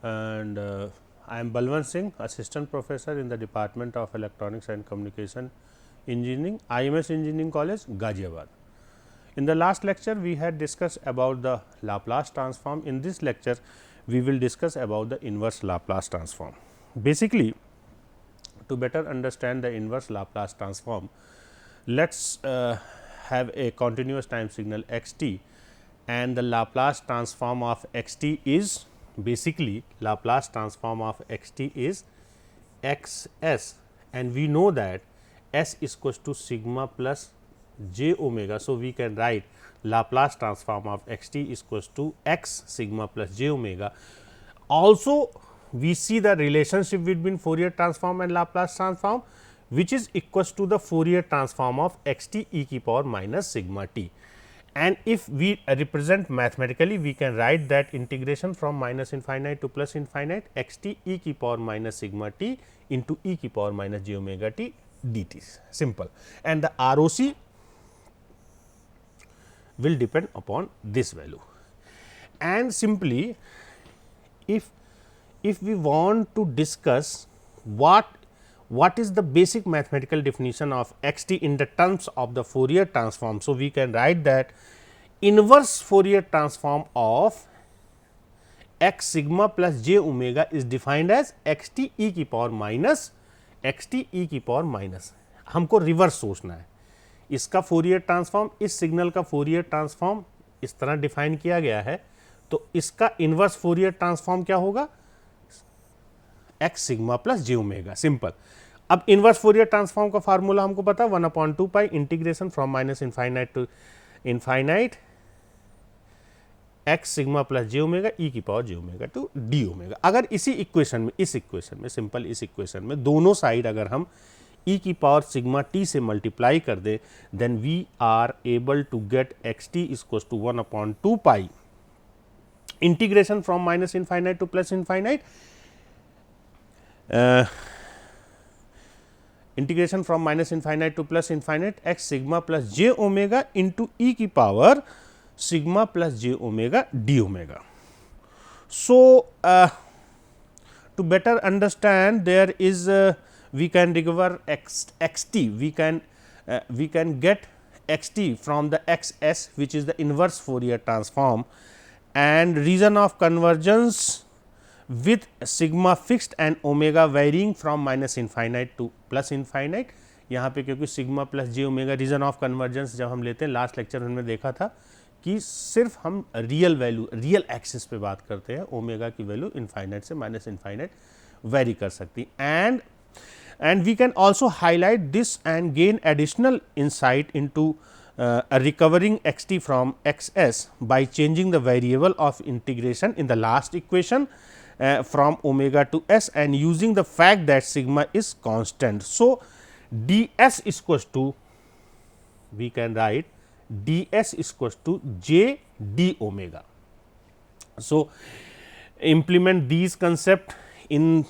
and I am Balwant Singh, Assistant Professor in the Department of Electronics and Communication Engineering, IMS Engineering College, Ghaziabad. In the last lecture, we had discussed about the Laplace transform. In this lecture, we will discuss about the inverse Laplace transform. Basically, to better understand the inverse Laplace transform, let's have a continuous time signal x t, and the Laplace transform of x t is basically Laplace transform of x t is x s, and we know that s is equals to sigma plus j omega. So, we can write Laplace transform of x t is equals to x sigma plus j omega. Also, we see the relationship between Fourier transform and Laplace transform, which is equals to the Fourier transform of x t e की power minus sigma t. And if we represent mathematically, we can write that integration from minus infinite to plus infinite x t e की power minus sigma t into e की power minus j omega t dt. Simple. And the ROC will depend upon this value. And simply, if we want to discuss what is the basic mathematical definition of x t in the terms of the Fourier transform. So, we can write that inverse Fourier transform of x sigma plus j omega is defined as x t e की power minus x t e की power minus. हमको reverse सोचना है. इसका Fourier transform, इस signal का Fourier transform इस तरह डिफाइन किया गया है, तो इसका इनवर्स फोरियर ट्रांसफॉर्म क्या होगा? x sigma plus j omega. Simple. अब इनवर्स फोरियर ट्रांसफॉर्म का फार्मूला हमको पता है 1/2 pi integration from minus infinite to infinite x sigma plus j omega e की power j omega to D omega. अगर इसी इक्वेशन में, इस इक्वेशन में सिंपल इस इक्वेशन में दोनों साइड अगर हम e की पावर सिग्मा t से मल्टीप्लाई कर दे, then we are able to get x t is equal to 1/2 pi integration from minus infinite to plus infinite integration from minus infinite to plus infinite x sigma plus j omega into e की power sigma plus j omega d omega. So, to better understand, there is we can recover x t, we can get x t from the x s, which is the inverse Fourier transform, and region of convergence with sigma fixed and omega varying from minus infinite to plus infinite. यहाँ पे क्योंकि sigma plus j omega region of convergence जब हम लेते हैं, last lecture में देखा था कि सिर्फ हम रियल वैल्यू, रियल एक्सिस पे बात करते हैं, ओमेगा की वैल्यू इनफाइनाइट से माइनस इनफाइनाइट वेरी कर सकती. And we can also highlight this and gain additional insight into recovering x t from x s by changing the variable of integration in the last equation from omega to s and using the fact that sigma is constant. So, d s is equals to, we can write d s is equals to j d omega. So, implement these concept in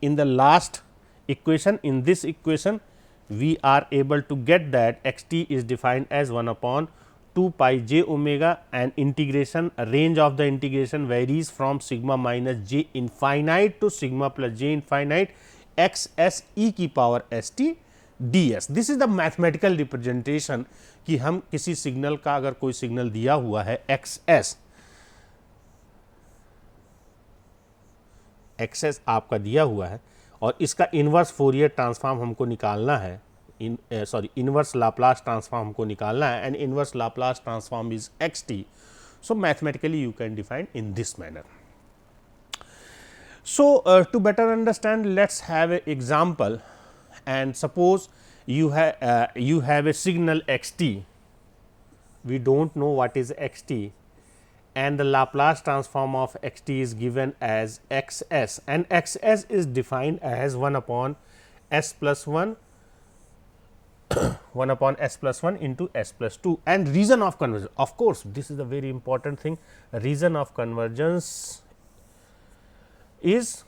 the last equation. In this equation, we are able to get that x t is defined as 1/2 pi j omega, and integration range of the integration varies from sigma minus j infinite to sigma plus j infinite x s e की power s t d s. This is the mathematical representation कि हम किसी signal का, अगर कोई signal दिया हुआ है x s, x s आपका दिया हुआ है और इसका इनवर्स फोरियर ट्रांसफॉर्म हमको निकालना है, इनवर्स लाप्लास ट्रांसफॉर्म हमको निकालना है, and inverse Laplace transform is x t. So mathematically you can define in this manner. So, to better understand, let's have an example, and suppose you have a signal x t, we don't know what is x t, and the Laplace transform of x t is given as x s, and x s is defined as 1/s plus 1 1/s plus 1 into s plus 2, and region of convergence. Of course, this is a very important thing, region of convergence is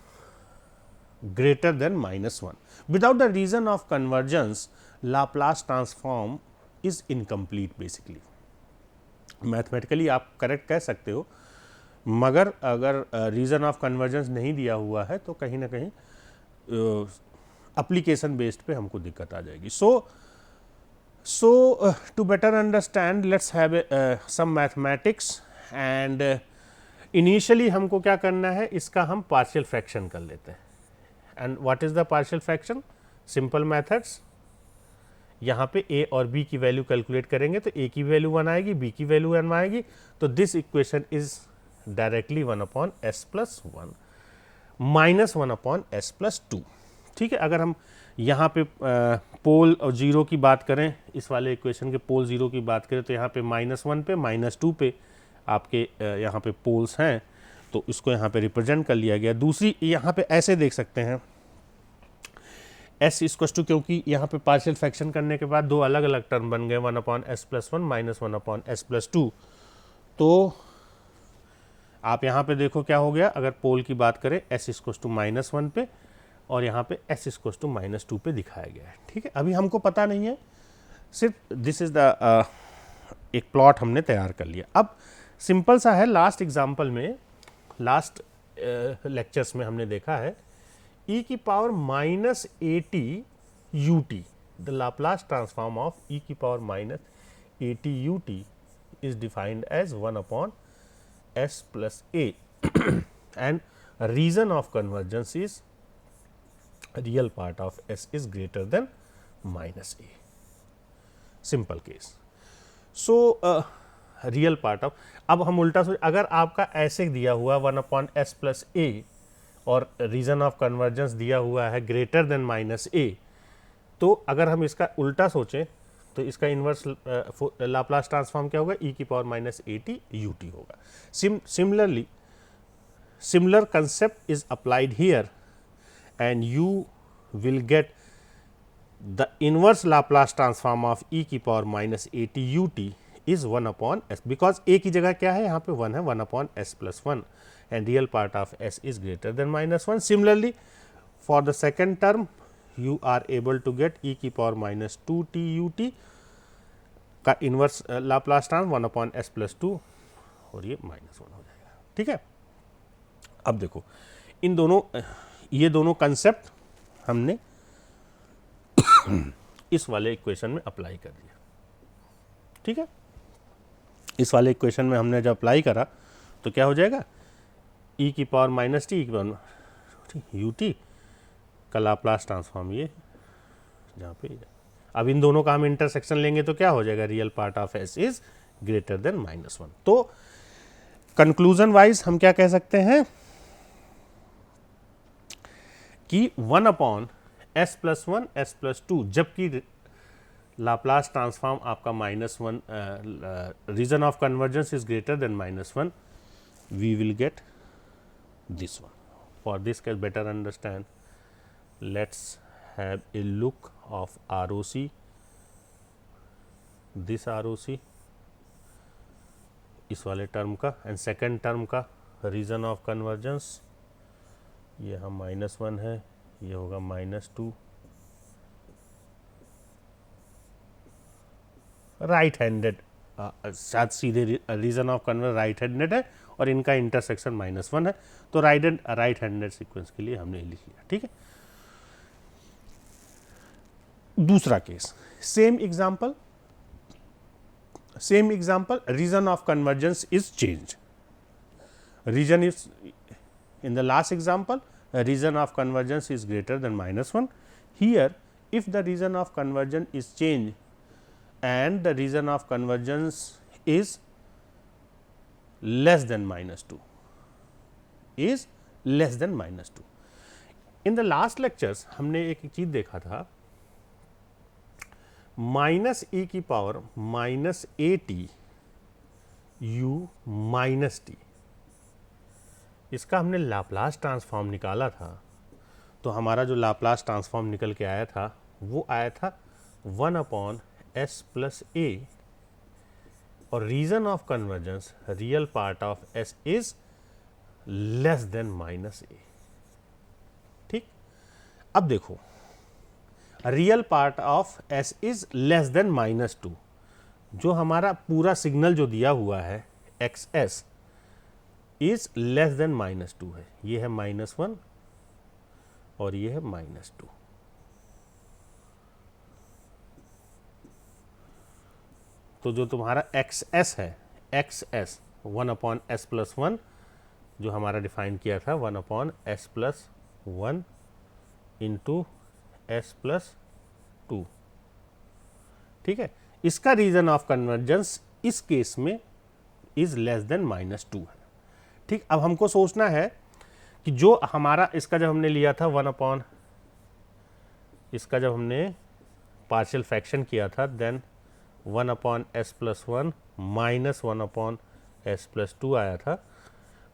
greater than -1. Without the region of convergence, Laplace transform is incomplete basically. Mathematically आप correct कह सकते हो, मगर अगर reason of convergence नहीं दिया हुआ है तो कहीं ना कहीं एप्लीकेशन बेस्ड पे हमको दिक्कत आ जाएगी. So to better understand, let's have some mathematics and initially हमको क्या करना है, इसका हम partial fraction कर लेते हैं. And what is the partial fraction? Simple methods. यहाँ पे a और b की वैल्यू कैलकुलेट करेंगे तो a की वैल्यू 1 आएगी, b की वैल्यू 1 आएगी. तो this equation is directly 1 upon s plus 1 minus 1 upon s plus 2. ठीक है. अगर हम यहाँ पे पोल और जीरो की बात करें, इस वाले इक्वेशन के पोल जीरो की बात करें तो यहाँ पे -1 पे -2 पे आपके यहाँ पे पोल्स हैं, तो इसको यहाँ पे रिप्रेजेंट कर लिया गया. दूसरी यहाँ पे ऐसे देख सकते हैं s इक्वल टू, क्योंकि यहाँ पे पार्शियल फ्रैक्शन करने के बाद दो अलग अलग टर्म बन गए, 1 upon s plus 1 minus 1 upon s plus 2. तो आप यहाँ पे देखो क्या हो गया, अगर पोल की बात करें s इक्वल टू -1 पे और यहाँ पे s इक्वल टू -2 पे दिखाया गया है. ठीक है. अभी हमको पता नहीं है, सिर्फ दिस इज द एक प्लॉट हमने तैयार कर लिया. अब सिंपल सा है, लास्ट एग्जाम्पल में, लास्ट लेक्चर्स में हमने देखा है e की power -at ut, the Laplace transform of e की power -at ut is defined as 1 upon s plus a and region of convergence is real part of s is greater than -a. Simple case. So real part of, अब हम उल्टा सोच, अगर आपका ऐसे दिया हुआ 1 अपॉन s प्लस a और रीजन ऑफ कन्वर्जेंस दिया हुआ है ग्रेटर देन -a, तो अगर हम इसका उल्टा सोचें तो इसका इन्वर्स लाप्लास ट्रांसफॉर्म क्या होगा, e की पावर -at ut होगा. Similarly, similar concept is applied here and you will get the inverse Laplace transform of e की power -at ut is 1 upon s, because a की जगह क्या है, यहाँ पे 1 है, 1 upon s plus 1 and real part of s is greater than -1. Similarly, for the second term you are able to get e की power -2t ut का inverse Laplace transform 1 upon s plus 2 और ये -1 हो जाएगा. ठीक है. अब देखो इन दोनों, ये दोनों कंसेप्ट हमने इस वाले इक्वेशन में अप्लाई कर दिया. ठीक है. इस वाले इक्वेशन में हमने जब अप्लाई करा तो क्या हो जाएगा, e की पावर -t की पावर ut का लाप्लास ट्रांसफॉर्म ये जहाँ पे. अब इन दोनों का हम इंटरसेक्शन लेंगे तो क्या हो जाएगा, real part of s is greater than -1. तो कंक्लूजन वाइज हम क्या कह सकते हैं कि 1 upon s plus 1 s plus 2, जबकि लाप्लास ट्रांसफॉर्म आपका -1, region of convergence is greater than -1, we will get this one. For this can better understand, let's have a look of ROC, this ROC इस वाले term का, and second term का region of convergence, ये हम -1 है, ये होगा -2. Right handed, शायद सीधे region of convergence right handed है और इनका इंटरसेक्शन -1 है, तो राइट हैंडेड सीक्वेंस के लिए हमने लिख लिया. ठीक है. दूसरा case, same example, region of convergence is change. Region is, in the last example, region of convergence is greater than -1. Here, if the region of convergence is changed and the region of convergence is less than -2, is less than -2. In the last lectures हमने एक चीज देखा था, -e की power -at u minus t, इसका हमने Laplace transform निकाला था. तो हमारा जो लाप्लास ट्रांसफॉर्म निकल के आया था वो आया था 1 अपॉन s प्लस a, और region of convergence, real part of s is less than -a. ठीक. अब देखो, real part of s is less than -2, जो हमारा पूरा सिग्नल जो दिया हुआ है xs, इज लेस देन -2 है, ये है -1 और ये है -2। तो जो तुम्हारा XS है, XS 1/s+1 जो हमारा डिफाइन किया था 1/s+1 इंटू s+2, ठीक है। इसका रीजन ऑफ कन्वर्जेंस इस केस में इज लेस देन -2 है, ठीक। अब हमको सोचना है कि जो हमारा इसका जब हमने लिया था इसका जब हमने पार्शियल फ्रैक्शन किया था देन 1/s+1 माइनस 1/s+2 आया था।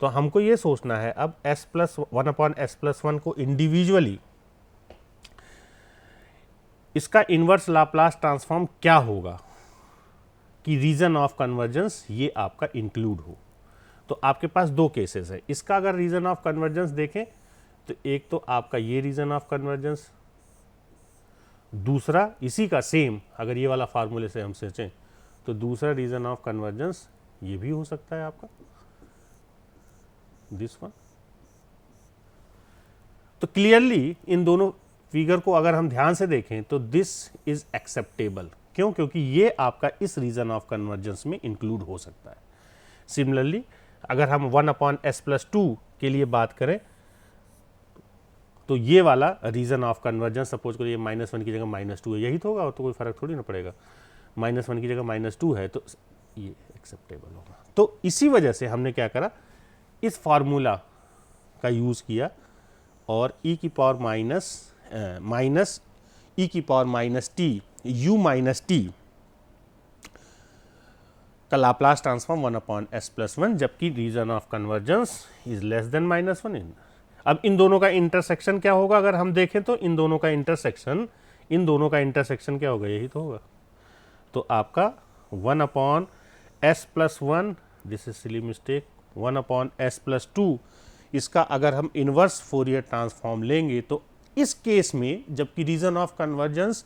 तो हमको ये सोचना है अब 1/s+1 को इंडिविजुअली इसका इन्वर्स लाप्लास ट्रांसफॉर्म क्या होगा कि रीजन ऑफ कन्वर्जेंस ये आपका इंक्लूड हो। तो आपके पास दो केसेस है। इसका अगर रीजन ऑफ कन्वर्जेंस देखें तो एक तो आपका ये रीजन ऑफ कन्वर्जेंस, दूसरा इसी का सेम अगर ये वाला फार्मूले से हम सोचें तो दूसरा रीजन ऑफ कन्वर्जेंस ये भी हो सकता है आपका दिस वन। तो क्लियरली इन दोनों फिगर को अगर हम ध्यान से देखें तो दिस इज एक्सेप्टेबल। क्यों? क्योंकि ये आपका इस रीजन ऑफ कन्वर्जेंस में इंक्लूड हो सकता है। सिमिलरली अगर हम 1/s+2 के लिए बात करें तो ये वाला रीजन ऑफ कन्वर्जेंस सपोज करो ये -1 की जगह -2 है, यही तो होगा, तो कोई फर्क थोड़ी ना पड़ेगा। -1 की जगह -2 है तो ये एक्सेप्टेबल होगा। तो इसी वजह से हमने क्या करा, इस फार्मूला का यूज़ किया और e की पावर माइनस e की पावर -t u - t का लाप्लास ट्रांसफॉर्म 1/s+1 जबकि region of convergence is less than -1। अब इन दोनों का इंटरसेक्शन क्या होगा अगर हम देखें तो इन दोनों का इंटरसेक्शन क्या होगा, यही तो होगा। तो आपका 1/s+1 this is silly mistake 1/s+2 इसका अगर हम इन्वर्स फोरियर ट्रांसफॉर्म लेंगे तो इस केस में जबकि region of convergence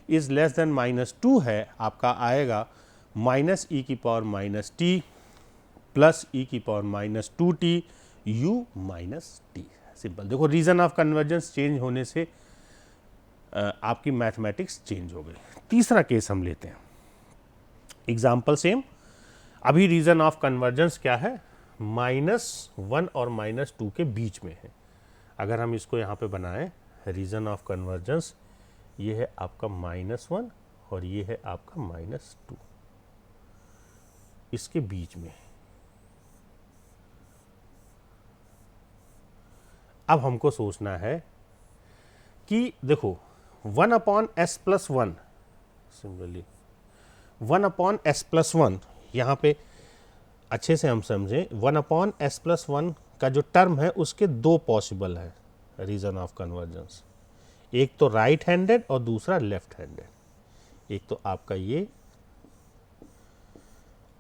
is less than -2 है आपका आएगा -e की पावर -t प्लस e की power -2t u - t। Simple. देखो रीजन ऑफ कन्वर्जेंस चेंज होने से आपकी मैथमेटिक्स चेंज हो गई। तीसरा केस हम लेते हैं, एग्जाम्पल सेम। अभी रीजन ऑफ कन्वर्जेंस क्या है, -1 और -2 के बीच में है। अगर हम इसको यहाँ पे बनाएं रीजन ऑफ कन्वर्जेंस ये है आपका -1 और ये है आपका -2, इसके बीच में। अब हमको सोचना है कि देखो 1/s+1 सिमिलरली 1/s+1 यहाँ पे अच्छे से हम समझें 1/s+1 का जो टर्म है उसके दो पॉसिबल है रीजन ऑफ कन्वर्जेंस, एक तो राइट हैंडेड और दूसरा लेफ्ट हैंडेड। एक तो आपका ये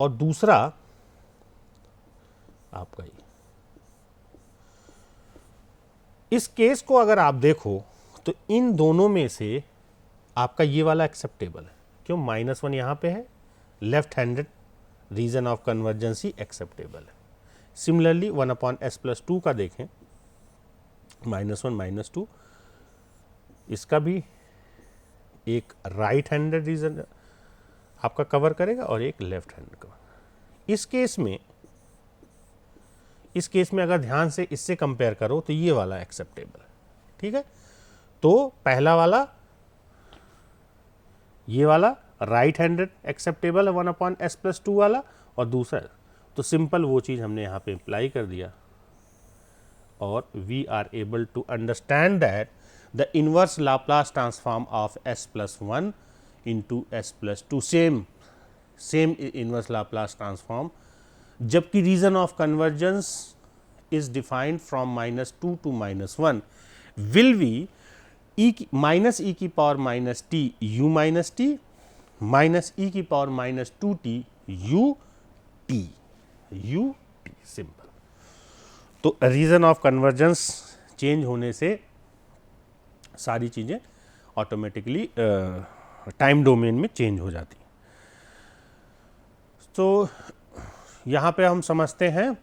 और दूसरा आपका ये। इस केस को अगर आप देखो तो इन दोनों में से आपका ये वाला एक्सेप्टेबल है। क्यों? -1 यहाँ पे है, left handed region of convergency acceptable है। सिमिलरली 1/s+2 का देखें -1 -2 इसका भी एक राइट हैंडेड रीजन आपका कवर करेगा और एक लेफ्ट हैंडेड कवर। इस केस में अगर ध्यान से इससे कंपेयर करो तो ये वाला एक्सेप्टेबल है, ठीक है। तो पहला वाला ये वाला राइट हैंडेड एक्सेप्टेबल है 1/s+2 वाला और दूसरा, तो सिंपल वो चीज़ हमने यहाँ पे अप्लाई कर दिया और we are able to understand that the inverse Laplace transform of s+1 into s+2 same inverse Laplace transform जबकि region of convergence is defined from -2 to -1 will be e की power -t u - t minus e की power -2t u t simple. तो region of convergence change होने से सारी चीज़ें automatically time domain में change हो जाती। तो यहाँ पे हम समझते हैं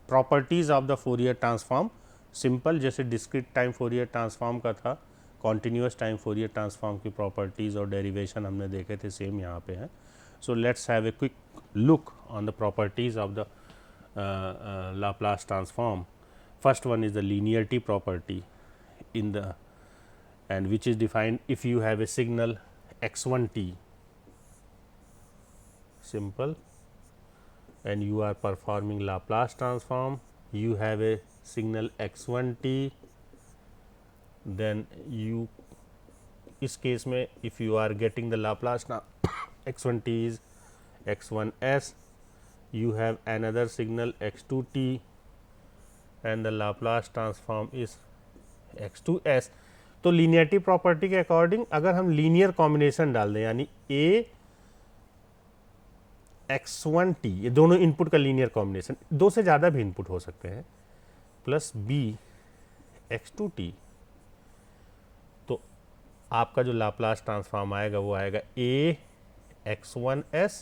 properties of the Fourier transform simple, जैसे डिस्क्रीट टाइम फोरियर ट्रांसफॉर्म का था, कॉन्टिन्यूस टाइम फोरियर ट्रांसफॉर्म की प्रॉपर्टीज़ और डेरिवेशन हमने देखे थे, सेम यहाँ पे है. So let's have a quick look on the properties of the Laplace transform. First one is the linearity property in the, and which is defined if you have a signal x1t, simple, and you are performing Laplace transform, you have a signal x1t, then you, इस case में if you are getting the Laplace x1t is x1s, you have another signal x2t and the Laplace transform is x2s. तो linearity property के according अगर हम linear combination डाल दें, यानी a x1t, ये दोनों इनपुट का लीनियर कॉम्बिनेशन, दो से ज़्यादा भी इनपुट हो सकते हैं, प्लस b x2t, तो आपका जो लाप्लास ट्रांसफॉर्म आएगा वो आएगा a x1s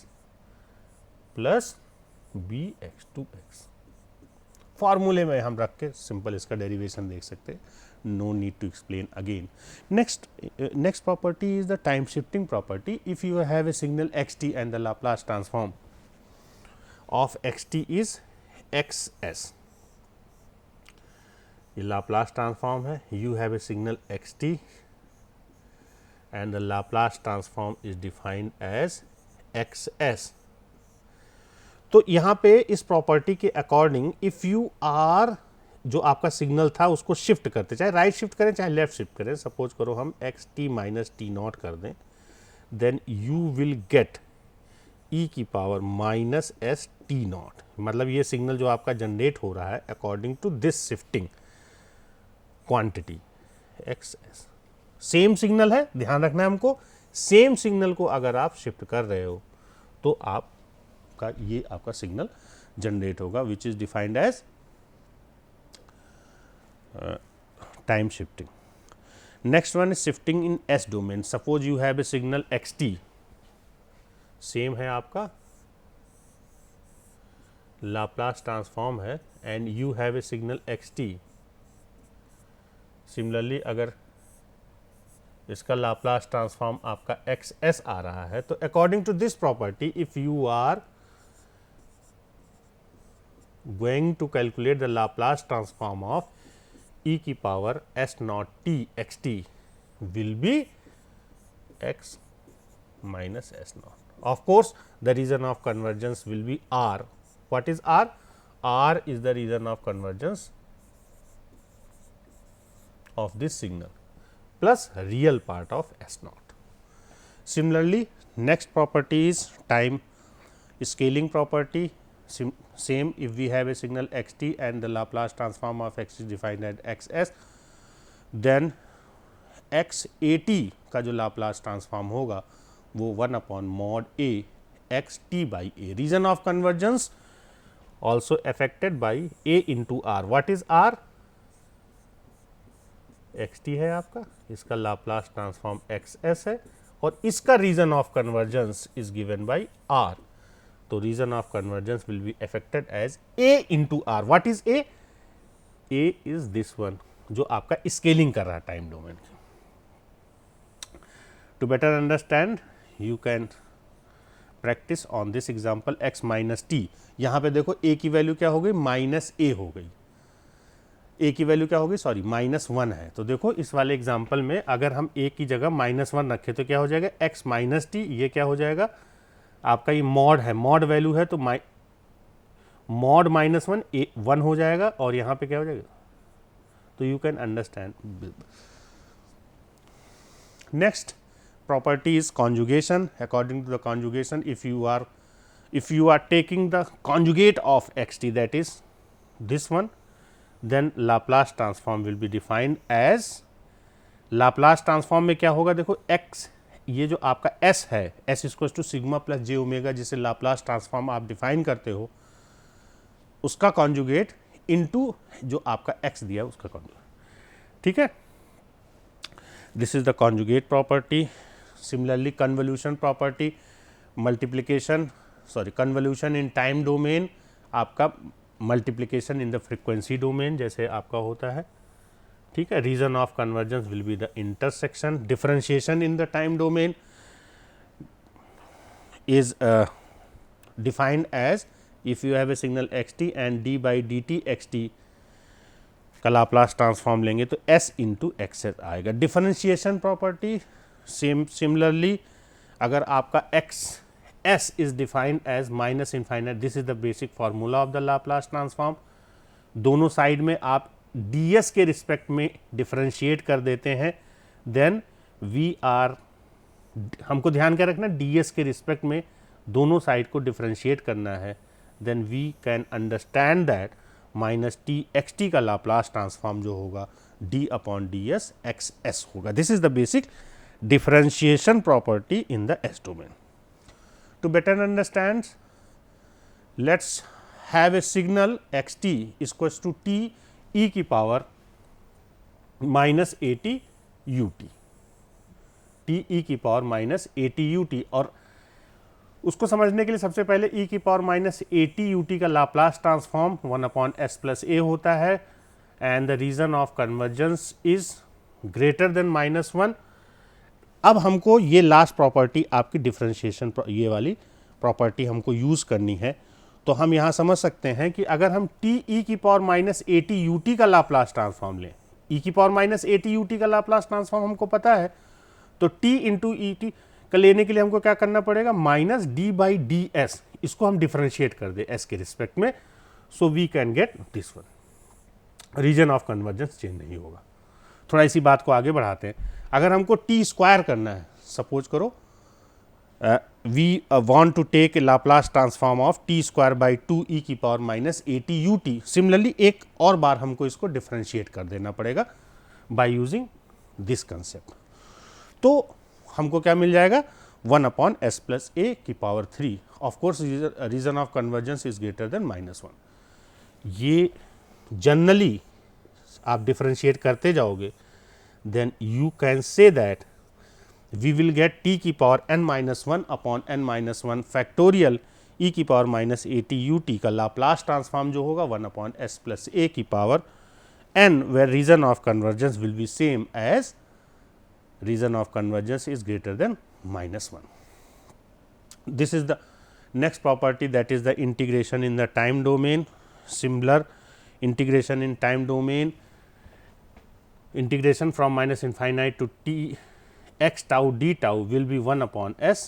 plus b x2x. फार्मूले में हम रख के सिंपल इसका डेरिवेशन देख सकते हैं, no need to explain again. Next property is the time shifting property. If you have a signal xt and the Laplace transform of xt is xs, ये लाप्लास ट्रांसफॉर्म है, you have a signal xt and the Laplace transform is defined as xs. तो यहाँ पे इस property के according if you are, जो आपका signal था उसको शिफ्ट करते, चाहे राइट शिफ्ट करें चाहे लेफ्ट शिफ्ट करें, सपोज करो हम x t minus t naught कर दें, then you will get e की power minus s t naught. मतलब ये सिग्नल जो आपका जनरेट हो रहा है according to this shifting quantity x s. Same signal है, ध्यान रखना है हमको, सेम सिग्नल को अगर आप शिफ्ट कर रहे हो तो आप का ये आपका सिग्नल जनरेट होगा, which is defined as time shifting. Next one is shifting in s domain. Suppose you have a signal x t, same है आपका लाप्लास ट्रांसफॉर्म है, and you have a signal x t. Similarly अगर इसका Laplace transform आपका x s आ रहा है, तो according to this property if you are going to calculate the Laplace transform of e की power s naught t x t will be x minus s naught. Of course, the region of convergence will be R. What is R? R is the region of convergence of this signal plus real part of s naught. Similarly, next property is time scaling property. Same, if we have a signal x t and the Laplace transform of x is defined as x s, then x a t का जो Laplace transform होगा वो 1 upon mod a x t by a. Region of convergence also affected by a into r. What is r? x t है आपका, इसका Laplace transform x s है, और इसका region of convergence is given by r. तो region of convergence will be affected as a into r. What is a? a is this one जो आपका scaling कर रहा है time domain. To better understand you can practise on this example x minus t. यहाँ पे देखो a की value क्या हो गई, माइनस a हो गई. a की वैल्यू क्या हो गई, सॉरी माइनस 1 है. तो देखो इस वाले एग्जांपल में अगर हम a की जगह माइनस 1 रखें तो क्या हो जाएगा, x माइनस टी. ये क्या हो जाएगा आपका, ये मॉड है, मॉड वैल्यू है, तो मॉड माइनस 1 हो जाएगा, और यहाँ पे क्या हो जाएगा. तो you can understand. Next property is conjugation. According to the conjugation, if you are taking the conjugate of x t, that is this one, then Laplace transform will be defined as, Laplace transform में क्या होगा, देखो x, ये जो आपका s है, s equal to sigma plus j omega, जिसे Laplace transform आप डिफाइन करते हो, उसका कॉन्जुगेट इनटू जो आपका x दिया है उसका कॉन्जुगेट. ठीक है, this is the conjugate property. Similarly convolution property, multiplication, sorry convolution in time domain, आपका multiplication in the frequency domain जैसे आपका होता है, ठीक है। Region of convergence will be the intersection. Differentiation in the time domain is defined as if you have a signal xt and d by dt xt का Laplace transform लेंगे तो s into x आएगा। Differentiation property similarly अगर आपका x s is defined as minus infinite, this is the basic formula of the Laplace transform. दोनों side में आप ds के रिस्पेक्ट में डिफरेंशिएट कर देते हैं, देन वी आर, हमको ध्यान क्या रखना, ds के रिस्पेक्ट में दोनों साइड को डिफरेंशिएट करना है, then we can understand that minus t x t का लाप्लास ट्रांसफॉर्म जो होगा d upon d s x s होगा। This is the basic differentiation property in the S domain. To better understand, let's have a signal xt is equals to t e की power minus at ut, t e की power minus at ut, और उसको समझने के लिए सबसे पहले e की पावर माइनस at ut का Laplace transform 1 upon s plus a होता है, and the region of convergence is greater than -1। अब हमको ये लास्ट प्रॉपर्टी आपकी डिफरेंशिएशन, ये वाली प्रॉपर्टी हमको यूज़ करनी है। तो हम यहाँ समझ सकते हैं कि अगर हम टी ई की power minus a t u T का लाप्लास ट्रांसफॉर्म लें, ई की power minus a t u T का लाप्लास ट्रांसफॉर्म हमको पता है, तो टी इंटू ई टी का लेने के लिए हमको क्या करना पड़ेगा, minus d by d s, इसको हम डिफरेंशिएट कर दे एस के रिस्पेक्ट में, so we can get this one. Region of convergence change नहीं होगा। थोड़ा इसी बात को आगे बढ़ाते हैं। अगर हमको टी स्क्वायर करना है, सपोज करो we want to take Laplace transform of t square by 2 e की power minus a t u t. Similarly एक और बार हमको इसको डिफरेंशिएट कर देना पड़ेगा बाय यूजिंग दिस कंसेप्ट। तो हमको क्या मिल जाएगा, 1 अपॉन एस प्लस ए की power 3। Of course region of convergence is greater than -1। ये जनरली आप डिफरेंशिएट करते जाओगे, then you can say that we will get t की power n-1 upon n-1 factorial e की power minus a t u T का Laplace transform जो होगा 1 upon s plus a की power n, where region of convergence will be same as region of convergence is greater than -1. This is the next property, that is the integration in the time domain. Similar integration in time domain, integration from minus infinite to t x tau d tau will be 1 upon s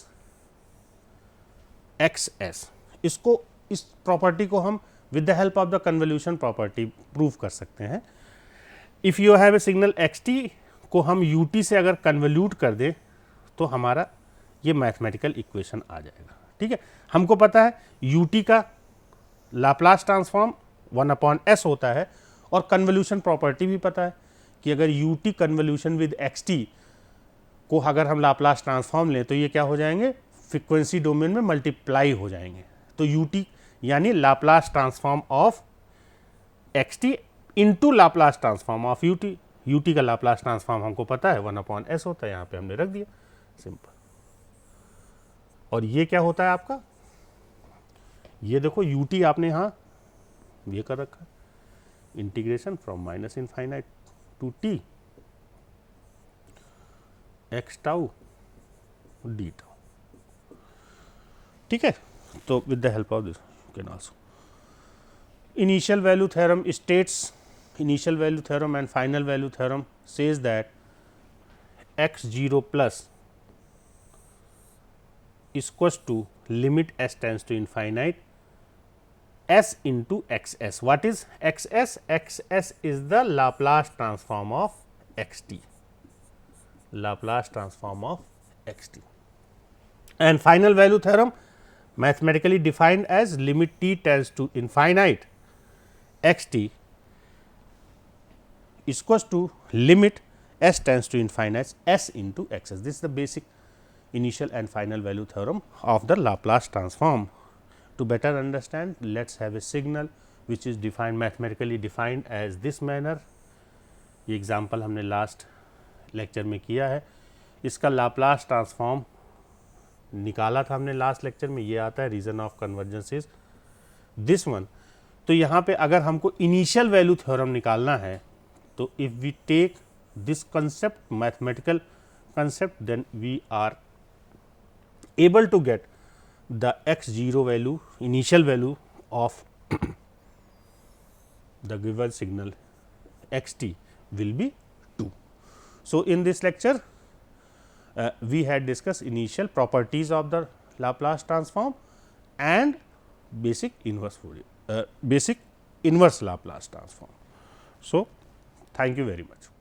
x s। इसको, इस property को हम with the help of the convolution property prove कर सकते हैं। If you have a signal x T को हम U T से अगर कन्वोल्यूट कर दें तो हमारा ये मैथमेटिकल इक्वेशन आ जाएगा। ठीक है, हमको पता है यू टी का लाप्लास ट्रांसफॉर्म 1 अपॉन एस होता है, और कन्वोल्यूशन प्रॉपर्टी भी पता है कि अगर U T convolution with x T को अगर हम लाप्लास ट्रांसफॉर्म लें तो ये क्या हो जाएंगे, फ्रीक्वेंसी डोमेन में मल्टीप्लाई हो जाएंगे। तो यू टी यानी Laplace transform of x T into Laplace transform of U T. U T का लाप्लास ट्रांसफॉर्म हमको पता है 1 अपॉन एस होता है, यहाँ पे हमने रख दिया, सिंपल। और ये क्या होता है आपका, ये देखो यू टी आपने यहाँ ये कर रखा है, integration from minus infinite to t x tau d tau. ठीक है, तो with the help of this can also initial value theorem states, initial value theorem and final value theorem says that x0 plus is equals to limit s tends to infinite s into xs. What is xs? xs is the Laplace transform of xt. Laplace transform of xt. And final value theorem mathematically defined as limit t tends to infinite xt is equals to limit s tends to infinite s into xs. This is the basic initial and final value theorem of the Laplace transform. To better understand, let us have a signal which is defined, mathematically defined as this manner. ये example हमने last lecture में किया है। इसका Laplace transform निकाला था हमने last lecture में, ये आता है region of convergence is this one, तो यहाँ पे अगर हमको इनिशियल वैल्यू थ्योरम निकालना है तो if we take this concept mathematical concept, then we are able to get the x0 value, initial value of the given signal xt will be 2. So, in this lecture we had discussed initial properties of the Laplace transform and basic inverse Fourier, basic inverse Laplace transform. So, thank you very much.